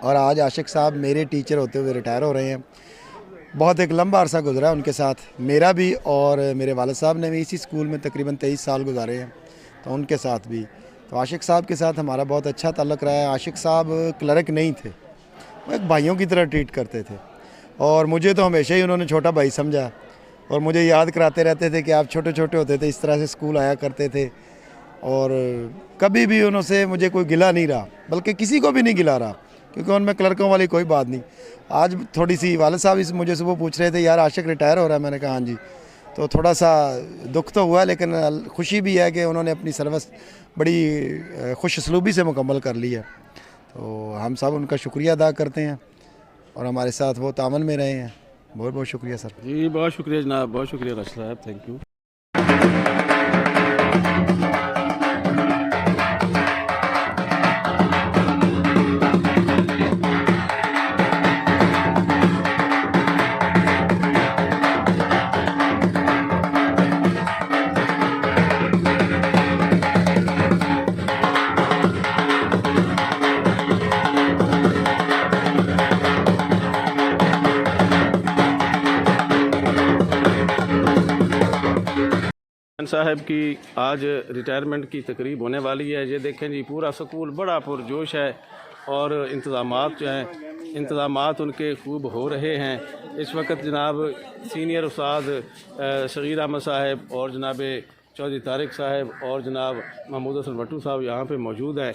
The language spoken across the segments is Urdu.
اور آج عاشق صاحب میرے ٹیچر ہوتے ہوئے ریٹائر ہو رہے ہیں. بہت ایک لمبا عرصہ گزرا ان کے ساتھ میرا بھی, اور میرے والد صاحب نے بھی اسی اسکول میں تقریباً 23 سال گزارے ہیں, تو ان کے ساتھ بھی. تو عاشق صاحب کے ساتھ ہمارا بہت اچھا تعلق رہا ہے. عاشق صاحب کلرک نہیں تھے, وہ ایک بھائیوں کی طرح ٹریٹ کرتے تھے, اور مجھے تو ہمیشہ ہی انہوں نے چھوٹا بھائی سمجھا, اور مجھے یاد کراتے رہتے تھے کہ آپ چھوٹے چھوٹے ہوتے تھے اس طرح سے اسکول آیا کرتے تھے. اور کبھی بھی انہوں سے مجھے کوئی گلہ نہیں رہا, بلکہ کسی کو بھی نہیں گلا رہا, کیونکہ ان میں کلرکوں والی کوئی بات نہیں. آج تھوڑی سی والد صاحب مجھے صبح پوچھ رہے تھے یار عاشق ریٹائر ہو رہا ہے, میں نے کہا ہاں جی. تو تھوڑا سا دکھ تو ہوا, لیکن خوشی بھی ہے کہ انہوں نے اپنی سروس بڑی خوش اسلوبی سے مکمل کر لی ہے. تو ہم سب ان کا شکریہ ادا کرتے ہیں, اور ہمارے ساتھ وہ تعاون میں رہے ہیں. بہت بہت شکریہ سر. جی بہت شکریہ جناب, بہت شکریہ راشد صاحب, تھینک یو. صاحب کی آج ریٹائرمنٹ کی تقریب ہونے والی ہے. یہ دیکھیں جی پورا سکول بڑا پرجوش ہے, اور انتظامات جو ہیں انتظامات ان کے خوب ہو رہے ہیں. اس وقت جناب سینئر استاد صغیر احمد صاحب اور جناب چودھری طارق صاحب اور جناب محمود حسن بٹو صاحب یہاں پہ موجود ہیں.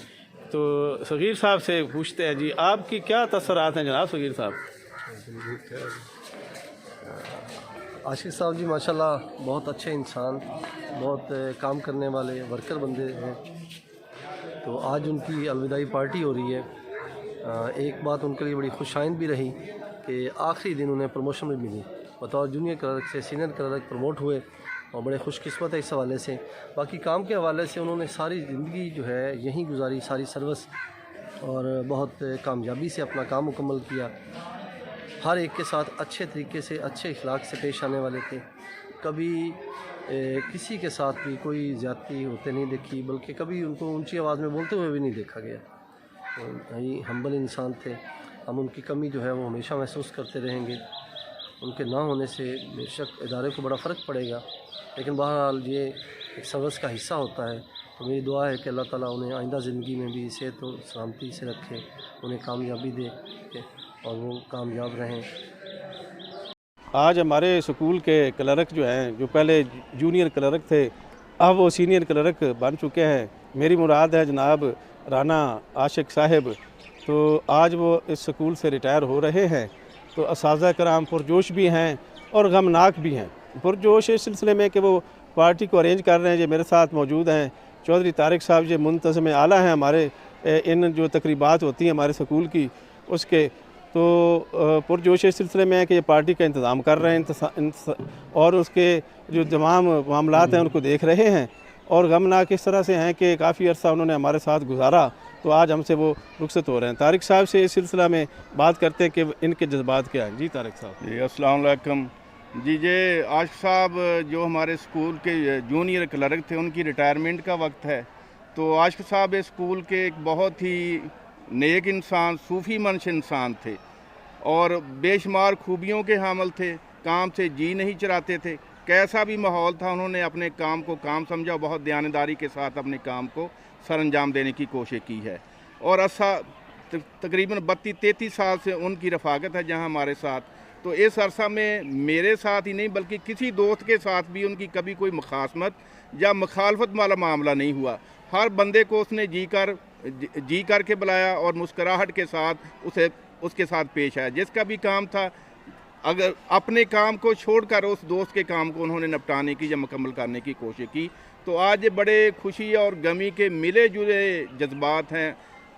تو صغیر صاحب سے پوچھتے ہیں جی آپ کی کیا تاثرات ہیں جناب صغیر صاحب؟ عاشق صاحب جی ماشاءاللہ بہت اچھے انسان, بہت کام کرنے والے ورکر بندے ہیں. تو آج ان کی الوداعی پارٹی ہو رہی ہے. ایک بات ان کے لیے بڑی خوش آئند بھی رہی کہ آخری دن انہیں پروموشن بھی ملی, بطور جونیئر کلرک سے سینئر کلرک پروموٹ ہوئے, اور بڑے خوش قسمت ہے اس حوالے سے. باقی کام کے حوالے سے انہوں نے ساری زندگی جو ہے یہیں گزاری, ساری سروس, اور بہت کامیابی سے اپنا کام مکمل کیا. ہر ایک کے ساتھ اچھے طریقے سے اچھے اخلاق سے پیش آنے والے تھے. کبھی کسی کے ساتھ بھی کوئی زیادتی ہوتے نہیں دیکھی, بلکہ کبھی ان کو اونچی آواز میں بولتے ہوئے بھی نہیں دیکھا گیا. ہمبل انسان تھے. ہم ان کی کمی جو ہے وہ ہمیشہ محسوس کرتے رہیں گے. ان کے نہ ہونے سے بے شک ادارے کو بڑا فرق پڑے گا, لیکن بہرحال یہ ایک سروس کا حصہ ہوتا ہے. تو میری دعا ہے کہ اللہ تعالیٰ انہیں آئندہ زندگی میں بھی صحت و سلامتی سے رکھے, انہیں کامیابی دے اور وہ کامیاب رہیں. آج ہمارے اسکول کے کلرک جو ہیں, جو پہلے جونیئر کلرک تھے, اب وہ سینئر کلرک بن چکے ہیں. میری مراد ہے جناب رانا عاشق صاحب. تو آج وہ اس اسکول سے ریٹائر ہو رہے ہیں. تو اساتذہ کرام پرجوش بھی ہیں اور غمناک بھی ہیں. پرجوش اس سلسلے میں کہ وہ پارٹی کو ارینج کر رہے ہیں. یہ میرے ساتھ موجود ہیں چودھری طارق صاحب, یہ منتظم اعلیٰ ہیں ہمارے ان جو تقریبات ہوتی ہیں ہمارے سکول کی اس کے. تو پرجوش اس سلسلے میں ہے کہ یہ پارٹی کا انتظام کر رہے ہیں, اور اس کے جو تمام معاملات ہیں ان کو دیکھ رہے ہیں. اور غمناک اس طرح سے ہیں کہ کافی عرصہ انہوں نے ہمارے ساتھ گزارا, تو آج ہم سے وہ رخصت ہو رہے ہیں. طارق صاحب سے اس سلسلہ میں بات کرتے ہیں کہ ان کے جذبات کیا ہیں. جی طارق صاحب. جی السلام علیکم. جی عاشق صاحب جو ہمارے اسکول کے جونیئر کلرک تھے, ان کی ریٹائرمنٹ کا وقت ہے. تو عاشق صاحب اسکول کے ایک بہت ہی نیک انسان, صوفی منش انسان تھے, اور بے شمار خوبیوں کے حامل تھے. کام سے جی نہیں چراتے تھے. کیسا بھی ماحول تھا انہوں نے اپنے کام کو کام سمجھا, بہت دیانتداری کے ساتھ اپنے کام کو سر انجام دینے کی کوشش کی ہے. اور تقریباً 32-33 سال سے ان کی رفاقت ہے جہاں ہمارے ساتھ. تو اس عرصہ میں میرے ساتھ ہی نہیں بلکہ کسی دوست کے ساتھ بھی ان کی کبھی کوئی مخاصمت یا مخالفت والا معاملہ نہیں ہوا. ہر بندے کو اس نے جی کر کے بلایا اور مسکراہٹ کے ساتھ اس کے ساتھ پیش آیا. جس کا بھی کام تھا, اگر اپنے کام کو چھوڑ کر اس دوست کے کام کو انہوں نے نپٹانے کی یا مکمل کرنے کی کوشش کی. تو آج بڑے خوشی اور غمی کے ملے جلے جذبات ہیں,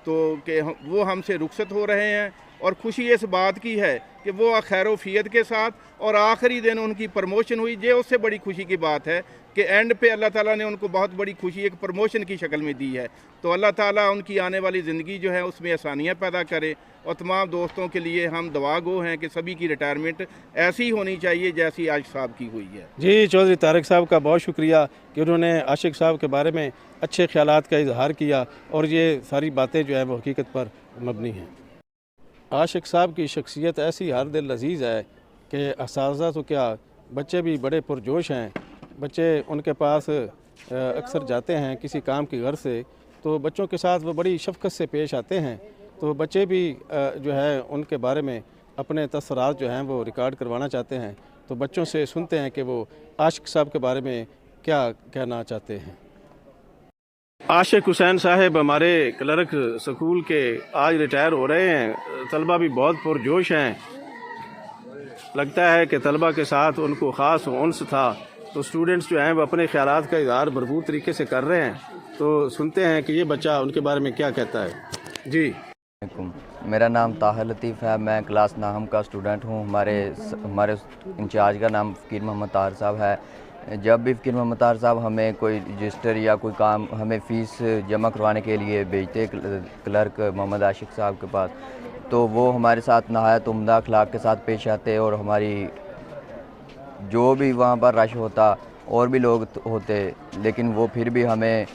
تو کہ وہ ہم سے رخصت ہو رہے ہیں. اور خوشی اس بات کی ہے کہ وہ خیر و فیت کے ساتھ, اور آخری دن ان کی پروموشن ہوئی. یہ اس سے بڑی خوشی کی بات ہے کہ اینڈ پہ اللہ تعالیٰ نے ان کو بہت بڑی خوشی ایک پروموشن کی شکل میں دی ہے. تو اللہ تعالیٰ ان کی آنے والی زندگی جو ہے اس میں آسانیاں پیدا کرے. اور تمام دوستوں کے لیے ہم دعا گو ہیں کہ سبھی کی ریٹائرمنٹ ایسی ہونی چاہیے جیسی عاشق صاحب کی ہوئی ہے. جی چودھری طارق صاحب کا بہت شکریہ کہ انہوں نے عاشق صاحب کے بارے میں اچھے خیالات کا اظہار کیا, اور یہ ساری باتیں جو ہیں وہ حقیقت پر مبنی ہیں. عاشق صاحب کی شخصیت ایسی ہر دل عزیز ہے کہ اساتذہ تو کیا بچے بھی بڑے پرجوش ہیں. بچے ان کے پاس اکثر جاتے ہیں کسی کام کی غرض سے, تو بچوں کے ساتھ وہ بڑی شفقت سے پیش آتے ہیں. تو بچے بھی جو ہے ان کے بارے میں اپنے تاثرات جو ہیں وہ ریکارڈ کروانا چاہتے ہیں. تو بچوں سے سنتے ہیں کہ وہ عاشق صاحب کے بارے میں کیا کہنا چاہتے ہیں. عاشق حسین صاحب ہمارے کلرک سکول کے آج ریٹائر ہو رہے ہیں. طلبہ بھی بہت پرجوش ہیں. لگتا ہے کہ طلبہ کے ساتھ ان کو خاص انس تھا. تو اسٹوڈنٹس جو ہیں وہ اپنے خیالات کا اظہار بھرپور طریقے سے کر رہے ہیں. تو سنتے ہیں کہ یہ بچہ ان کے بارے میں کیا کہتا ہے. جی. میرا نام طاہر لطیف ہے. میں کلاس ناہم کا اسٹوڈنٹ ہوں. ہمارے انچارج کا نام فقیر محمد طاہر صاحب ہے. جب بھی فقیر محمد طاہر صاحب ہمیں کوئی رجسٹر یا کوئی کام ہمیں فیس جمع کروانے کے لیے بھیجتے کلرک محمد عاشق صاحب کے پاس, تو وہ ہمارے ساتھ نہایت عمدہ اخلاق کے ساتھ پیش آتے, اور ہماری جو بھی وہاں پر رش ہوتا اور بھی لوگ ہوتے, لیکن وہ پھر بھی ہمیں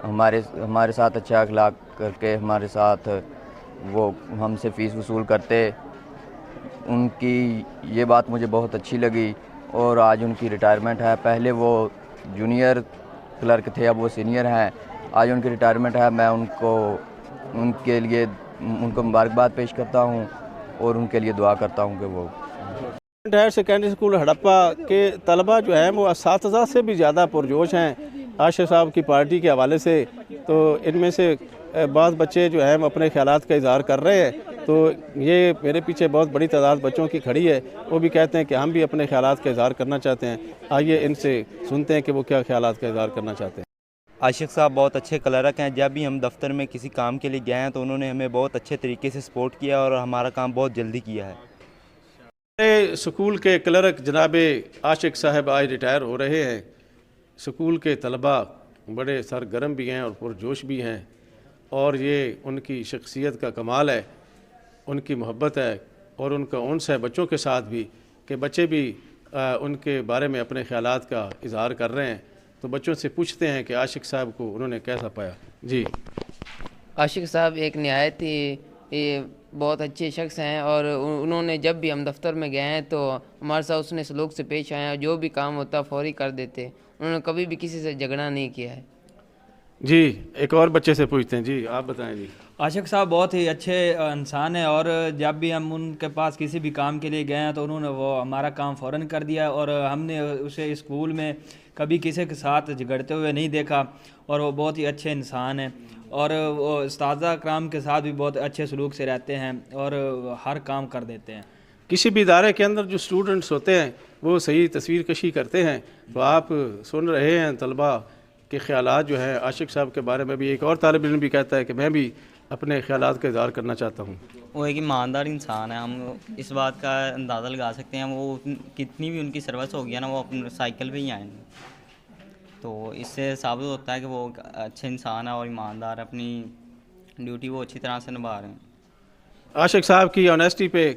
ہمارے ساتھ اچھا اخلاق کر کے ہمارے ساتھ وہ ہم سے فیس وصول کرتے. ان کی یہ بات مجھے بہت اچھی لگی, اور آج ان کی ریٹائرمنٹ ہے. پہلے وہ جونیئر کلرک تھے, اب وہ سینئر ہیں. آج ان کی ریٹائرمنٹ ہے. میں ان کے لیے ان کو مبارکباد پیش کرتا ہوں اور ان کے لیے دعا کرتا ہوں کہ وہ ہائر سیکنڈری اسکول ہڑپہ کے طلبہ جو ہیں وہ اساتذہ سے بھی زیادہ پرجوش ہیں عاشق صاحب کی پارٹی کے حوالے سے. تو ان میں سے بعض بچے جو ہیں وہ اپنے خیالات کا اظہار کر رہے ہیں. تو یہ میرے پیچھے بہت بڑی تعداد بچوں کی کھڑی ہے. وہ بھی کہتے ہیں کہ ہم بھی اپنے خیالات کا اظہار کرنا چاہتے ہیں. آئیے ان سے سنتے ہیں کہ وہ کیا خیالات کا اظہار کرنا چاہتے ہیں. عاشق صاحب بہت اچھے کلرک ہیں. جب بھی ہم دفتر میں کسی کام کے لیے گئے ہیں تو انہوں نے ہمیں بہت اچھے طریقے سے سپورٹ کیا اور ہمارا کام بہت جلدی کیا ہے. سکول کے کلرک جناب عاشق صاحب آج ریٹائر ہو رہے ہیں. سکول کے طلبہ بڑے سرگرم بھی ہیں اور پرجوش بھی ہیں, اور یہ ان کی شخصیت کا کمال ہے, ان کی محبت ہے اور ان کا انس ہے بچوں کے ساتھ بھی, کہ بچے بھی ان کے بارے میں اپنے خیالات کا اظہار کر رہے ہیں. تو بچوں سے پوچھتے ہیں کہ عاشق صاحب کو انہوں نے کیسا پایا. جی. عاشق صاحب ایک نہایت ہی بہت اچھے شخص ہیں, اور انہوں نے جب بھی ہم دفتر میں گئے ہیں تو ہمارے ساتھ اس نے سلوک سے پیش آیا. جو بھی کام ہوتا فوری کر دیتے. انہوں نے کبھی بھی کسی سے جھگڑا نہیں کیا ہے. جی. ایک اور بچے سے پوچھتے ہیں. جی آپ بتائیں. جی. عاشق صاحب بہت ہی اچھے انسان ہیں, اور جب بھی ہم ان کے پاس کسی بھی کام کے لیے گئے ہیں تو انہوں نے وہ ہمارا کام فوراً کر دیا, اور ہم نے اسے اسکول میں کبھی کسی کے ساتھ جھگڑتے ہوئے نہیں دیکھا. اور وہ بہت ہی اچھے انسان ہیں, اور وہ اساتذہ کرام کے ساتھ بھی بہت اچھے سلوک سے رہتے ہیں اور ہر کام کر دیتے ہیں. کسی بھی ادارے کے اندر جو اسٹوڈنٹس ہوتے ہیں وہ صحیح تصویر کشی کرتے ہیں. تو آپ سن رہے ہیں طلبہ کے خیالات جو ہیں عاشق صاحب کے بارے میں. بھی ایک اور طالب علم بھی کہتا ہے کہ میں بھی اپنے خیالات کا اظہار کرنا چاہتا ہوں. وہ ایک ایماندار انسان ہے. ہم اس بات کا اندازہ لگا سکتے ہیں وہ کتنی بھی ان کی سروس ہو گیا نا, وہ اپنے سائیکل پہ ہی آئیں گے. تو اس سے ثابت ہوتا ہے کہ وہ اچھے انسان ہے اور ایماندار, اپنی ڈیوٹی وہ اچھی طرح سے نبھا رہے ہیں. عاشق صاحب کی آنیسٹی پہ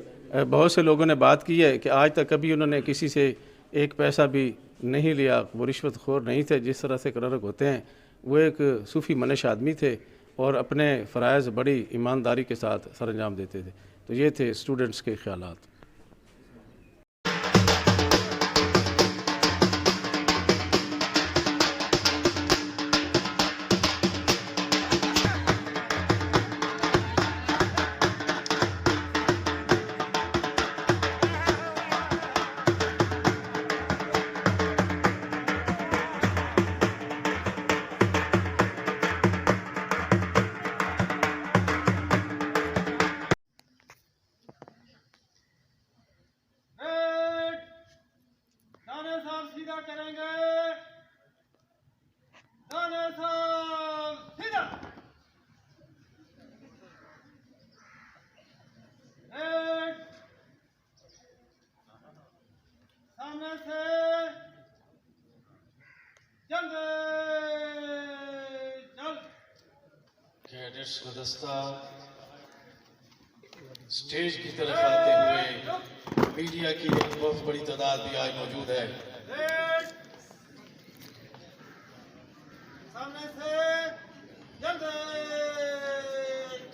بہت سے لوگوں نے بات کی ہے کہ آج تک کبھی انہوں نے کسی سے ایک پیسہ بھی نہیں لیا. وہ رشوت خور نہیں تھے جس طرح سے کلرک ہوتے ہیں. وہ ایک صوفی منش آدمی تھے اور اپنے فرائض بڑی ایمانداری کے ساتھ سر انجام دیتے تھے. تو یہ تھے اسٹوڈنٹس کے خیالات. کیڈٹس گلدستہ اسٹیج کی طرف آتے ہوئے میڈیا کی ایک بہت بڑی تعداد بھی آج موجود ہے.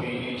PET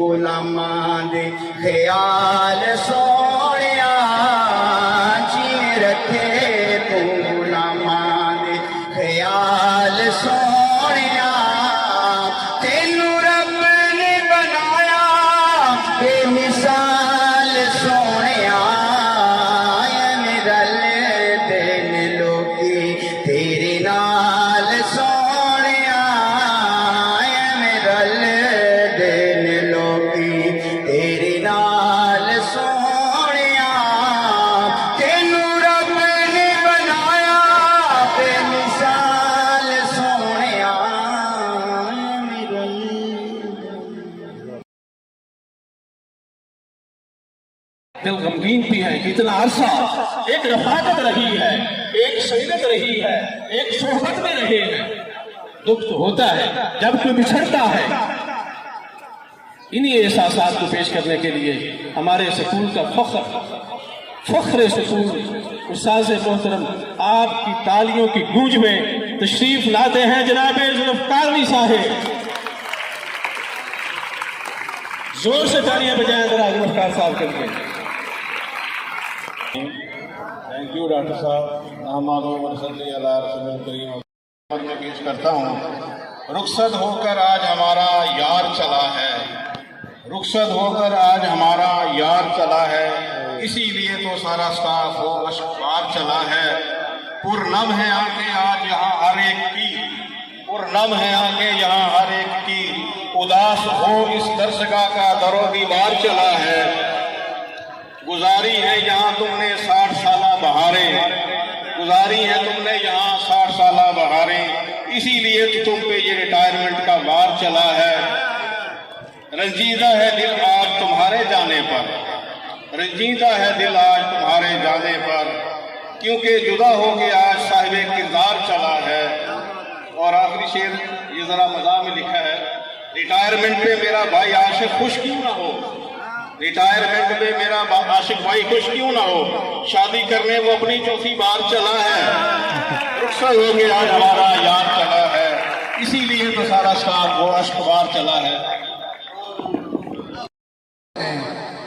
غلاماں دے خیال سونیا جی رکھے تو غلاماں دے خیال سونیا تینوں رب نے بنایا بے مثال سونیا رل دین لوکی تیرے نال سونیا رل دین لوکی تیرے نال سونیا تینوں رب نے بنایا بے مثال سونیا دل غمگین بھی ہے، اتنا عرصہ ایک رفاقت رہی ہے، ایک سیدت رہی ہے، ایک صحبت میں رہے ہیں۔ دکھ تو ہوتا ہے جب کوئی بچھڑتا ہے۔ انہی احساسات کو پیش کرنے کے لیے ہمارے سکول کا فخر سکول استاذ محترم آپ کی تالیوں کی گونج میں تشریف لاتے ہیں جناب ذوالفقار صاحب۔ زور سے تالیاں بجائیں ذرا ذوالفقار صاحب کے لیے۔ تھینک یو ڈاکٹر صاحب۔ احمد و صلی اللہ رسول کریم میں پیش کرتا ہوں۔ رخصت ہو کر آج ہمارا یار چلا ہے، رخصت ہو کر آج ہمارا یار چلا ہے، اسی لیے تو سارا سٹاف ہو اشکبار چلا ہے۔ پرنم ہے آنکھیں آج یہاں ہر ایک کی، پرنم ہے آنکھیں یہاں ہر ایک کی، اداس ہو اس درسگاہ کا در و دیوار چلا ہے۔ گزاری ہے یہاں تم نے 60 سالہ بہاریں، گزاری ہے تم نے یہاں 60 سالہ بہاریں، اسی لیے تو تم پہ یہ ریٹائرمنٹ کا وار چلا ہے۔ رنجیدہ ہے دل آج تمہارے جانے پر، رنجیدہ ہے دل آج تمہارے جانے پر، کیونکہ جدا ہو کے آج صاحب کردار چلا ہے۔ اور آخری شعر یہ ذرا مزاح میں لکھا ہے، ریٹائرمنٹ پہ میرا بھائی عاشق خوش کیوں نہ ہو، ریٹائرمنٹ پہ میرا عاشق بھائی خوش کیوں نہ ہو، شادی کرنے وہ اپنی چوتھی بار چلا ہے۔ رخصت ہو کے آج ہمارا یار چلا ہے، اسی لیے تو سارا سٹاف وہ اشکبار چلا ہے۔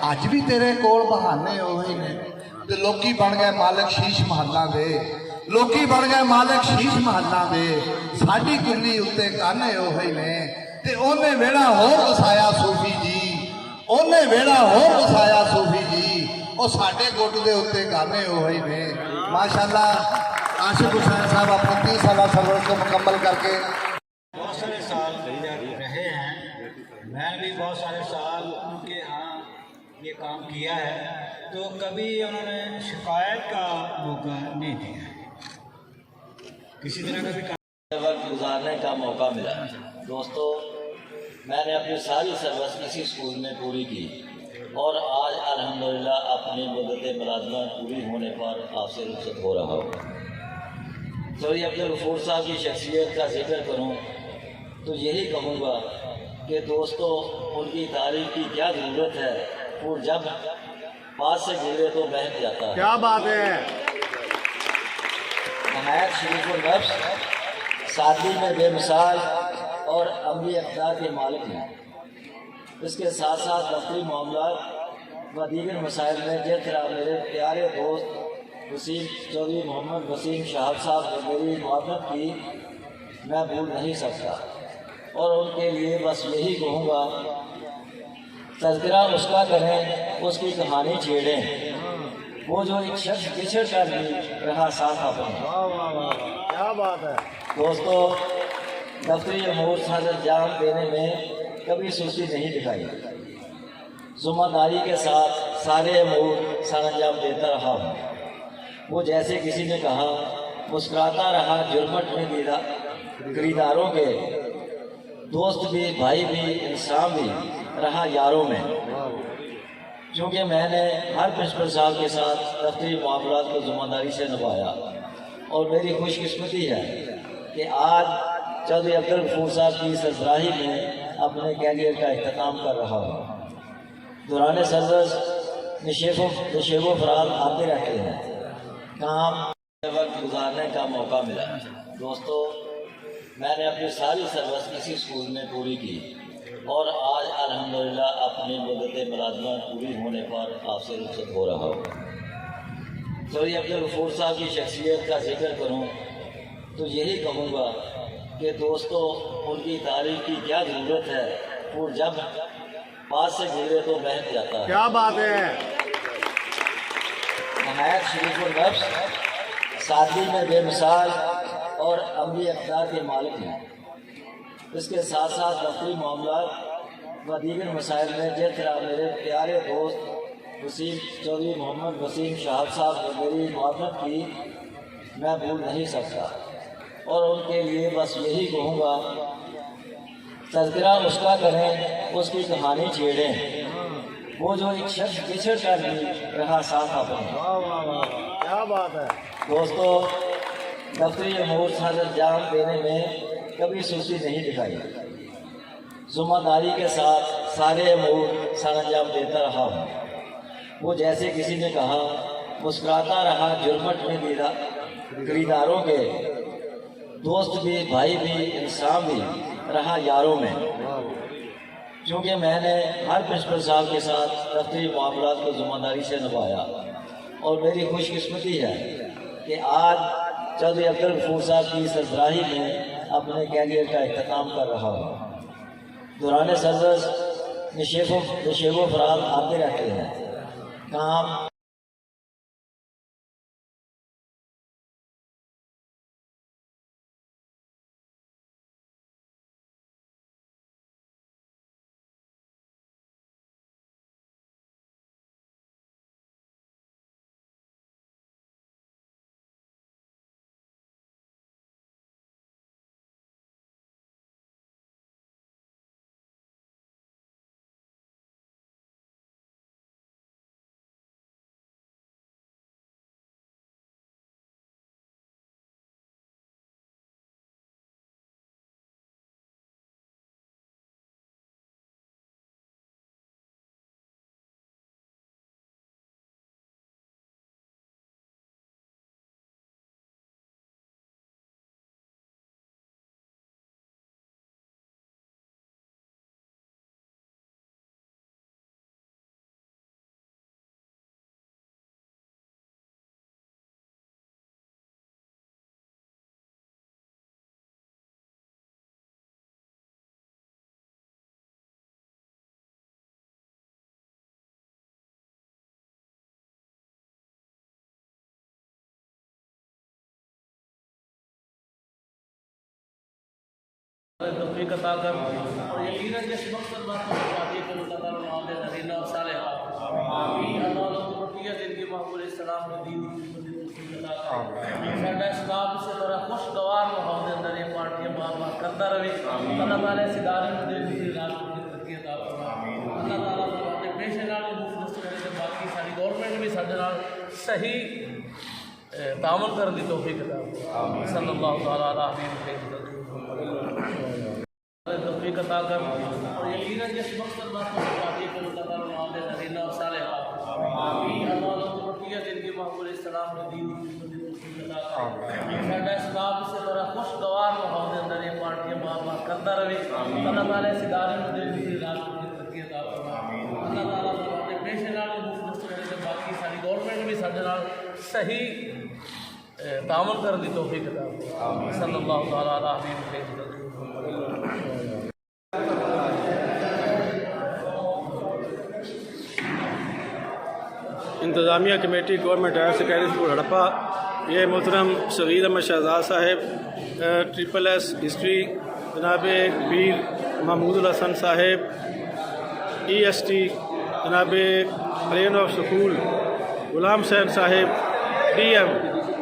اج بھی تیرے کول بہانے ہوئے نے تے لوکی بن گئے مالک شیش محلہ دے، لوکی بن گئے مالک شیش محلہ دے، ساڈی کلی اتے کانے ہوئے نے تے اونے ویڑا ہور وسایا صوفی جی، اونے ویڑا ہور وسایا صوفی جی، او ساڈے گٹ دے اتے گانے ہوئے نے۔ ماشاءاللہ عاشق حسین صاحب اپنی 30 سالہ سفر کو مکمل کر کے بہت سارے سال رہے ہیں، میں بھی بہت سارے سال ان کے ہاں یہ کام کیا ہے، تو کبھی انہوں نے شکایت کا موقع نہیں دیا، کسی طرح کا بھی وقت گزارنے کا موقع ملا۔ دوستو، میں نے اپنی ساری سروس اسی اسکول میں پوری کی اور آج الحمدللہ اپنی مدت ملازمت پوری ہونے پر آپ سے رخصت ہو رہا ہوں۔ سعودی عبدالغفور صاحب کی شخصیت کا ذکر کروں تو یہی کہوں گا کہ دوستو ان کی تعریف کی کیا ضرورت ہے، وہ جب پاس سے گزرے تو بہک جاتا ہے۔ کیا بات ہے! نہایت شریف النفس، سادگی میں بے مثال اور عملی اقدار کے مالک ہیں۔ اس کے ساتھ ساتھ دفتری معاملات و دیگر مسائل میں جس طرح میرے پیارے دوست وسیم چودھری محمد وسیم شہاب صاحب نے میری معاونت کی، میں بھول نہیں سکتا، اور ان کے لیے بس یہی کہوں گا، تذکرہ اس کا کریں، اس کی کہانی چھیڑیں، وہ جو ایک شخص بچھڑ کر بھی رہا ساتھ اپنا۔ کیا بات ہے! دوستو، دفتری امور سر انجام دینے میں کبھی سستی نہیں دکھائی، ذمہ داری کے ساتھ سارے امور سر انجام دیتا رہا ہوں۔ وہ جیسے کسی نے کہا، مسکراتا رہا جرمٹ میں خریداروں کے، دوست بھی، بھائی بھی، انسان بھی رہا یاروں میں۔ چونکہ میں نے ہر پرنسپل صاحب کے ساتھ دفتری معاملات کو ذمہ داری سے نبھایا، اور میری خوش قسمتی ہے کہ آج چودھری عبدالغفور صاحب کی سربراہی میں اپنے کیریئر کا اختتام کر رہا ہوں۔ دوران سرورز نشیب و فرار آتے رہتے ہیں، کام وقت گزارنے کا موقع ملا۔ دوستو، میں نے اپنی ساری سروس اسی اسکول میں پوری کی اور آج الحمدللہ اپنی مدت ملازمت پوری ہونے پر آپ سے رخصت ہو رہا ہوں۔ چودھری عبدالغفور صاحب کی شخصیت کا ذکر کروں تو یہی کہوں گا کہ دوستو ان کی تعریف کی کیا ضرورت ہے، وہ جب پاس سے گزرے تو بہک جاتا ہے۔ کیا بات ہے! نہایت شریف النفس، سادگی میں بے مثال اور عملی اقدار کے مالک ہیں۔ اس کے ساتھ ساتھ دفتری معاملات و دیگر مسائل میں جس طرح میرے پیارے دوست وسیم چودھری محمد وسیم شہاب صاحب نے میری معاونت کی، میں بھول نہیں سکتا، اور ان کے لیے بس یہی کہوں گا تذکرہ اس کا کریں، اس کی کہانی چھیڑیں، وہ جو ایک شخص بچھڑ کر بھی رہا ساتھ اپنے۔ کیا بات ہے! دوستو دفتری امور سر انجام دینے میں کبھی سستی نہیں دکھائی، ذمہ داری کے ساتھ سارے امور سر انجام دیتا رہا ہوں۔ وہ جیسے کسی نے کہا مسکراتا رہا جرمٹ میں خریداروں کے، دوست بھی، بھائی بھی، انسان بھی رہا یاروں میں۔ چونکہ میں نے ہر پرنسپل صاحب کے ساتھ دفتری معاملات کو ذمہ داری سے نبھایا، اور میری خوش قسمتی ہے کہ آج چودھری عبدالغفور صاحب کی سربراہی میں اپنے کیریئر کا اختتام کر رہا ہوں۔ دوران سرورز نشیب و فراغ آتے رہتے ہیں، کام توفیق عطا کر، اور یقیناً جس مقصد بات کو چاہیے کہ اللہ تعالیٰ معاملے نرینہ اور صالحات اللہ کی بقیہ دن کی محبول اسلام میں دین کی توفیق عطا کر۔ ساڈا اسلام سے بڑا خوشگوار ماحول کے اندر یہ پارٹیاں بار بار کرتا رہے، اللہ تعالیٰ اس ادارے میں دل کی رات کو ترقی عطا فرمائے۔ اللہ تعالیٰ اپنے پیشے نال مفلس کرے تے باقی ساری گورنمنٹ بھی ساڈے نال صحیح تعاون کرنے کی توفیق عطا فرمائے۔ صلی اللہ تعالیٰ علیہ وسلم توفیق عطا کر، اور یقیناً جس مقصد بات کو چاہیے کہ اللہ تعالیٰ معاملے نرینہ اور صالحات اللہ کی بقیہ دن کی محبول اسلام میں دین کی توفیق عطا کر۔ ساڈا اسلام سے بڑا خوشگوار ماحول کے اندر یہ پارٹیاں بار بار کرتا رہے، اللہ تعالیٰ اس ادارے میں دل کی رات کو ترقی عطا فرمائے۔ اللہ تعالیٰ اپنے پیشے نال مفلس کرے تے باقی ساری گورنمنٹ بھی ساڈے نال صحیح تعاون کرنے کی توفیق عطا فرمائے۔ صلی اللہ تعالیٰ علیہ وسلم۔ انتظامیہ committee government higher secondary school Harappa, یہ محترم سعید احمد شہزاد صاحب، ٹرپل ایس ہسٹری جناب پیر محمود الحسن صاحب، ای ایس ٹی جناب پلین آف سکول غلام حسین صاحب، ڈی ایم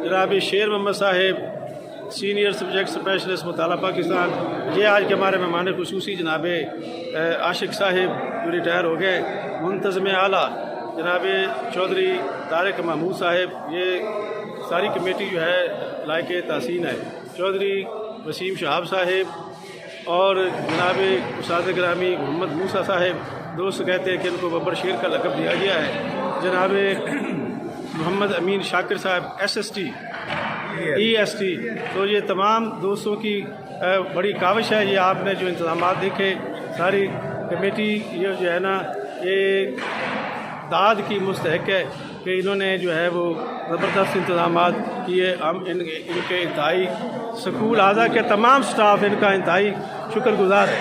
جناب شیر محمد صاحب، سینئر سبجیکٹ اسپیشلسٹ مطالعہ پاکستان۔ یہ آج کے ہمارے مہمان خصوصی جناب عاشق صاحب جو ریٹائر ہو گئے، منتظم اعلیٰ جناب چودھری طارق محمود صاحب، یہ ساری کمیٹی جو ہے لائق تحسین ہے، چودھری وسیم شہاب صاحب اور جناب استاد گرامی محمد موسیٰ صاحب، دوست کہتے ہیں کہ ان کو ببر شیر کا لقب دیا گیا ہے، جناب محمد امین شاکر صاحب S S T, E S T. تو یہ تمام دوستوں کی بڑی کاوش ہے، یہ آپ نے جو انتظامات دیکھے، ساری کمیٹی یہ جو ہے نا یہ داد کی مستحق ہے کہ انہوں نے جو ہے وہ زبردست انتظامات کیے. ہم ان کے انتہائی اسکول اعضاء کے تمام سٹاف ان کا انتہائی شکر گزار ہے.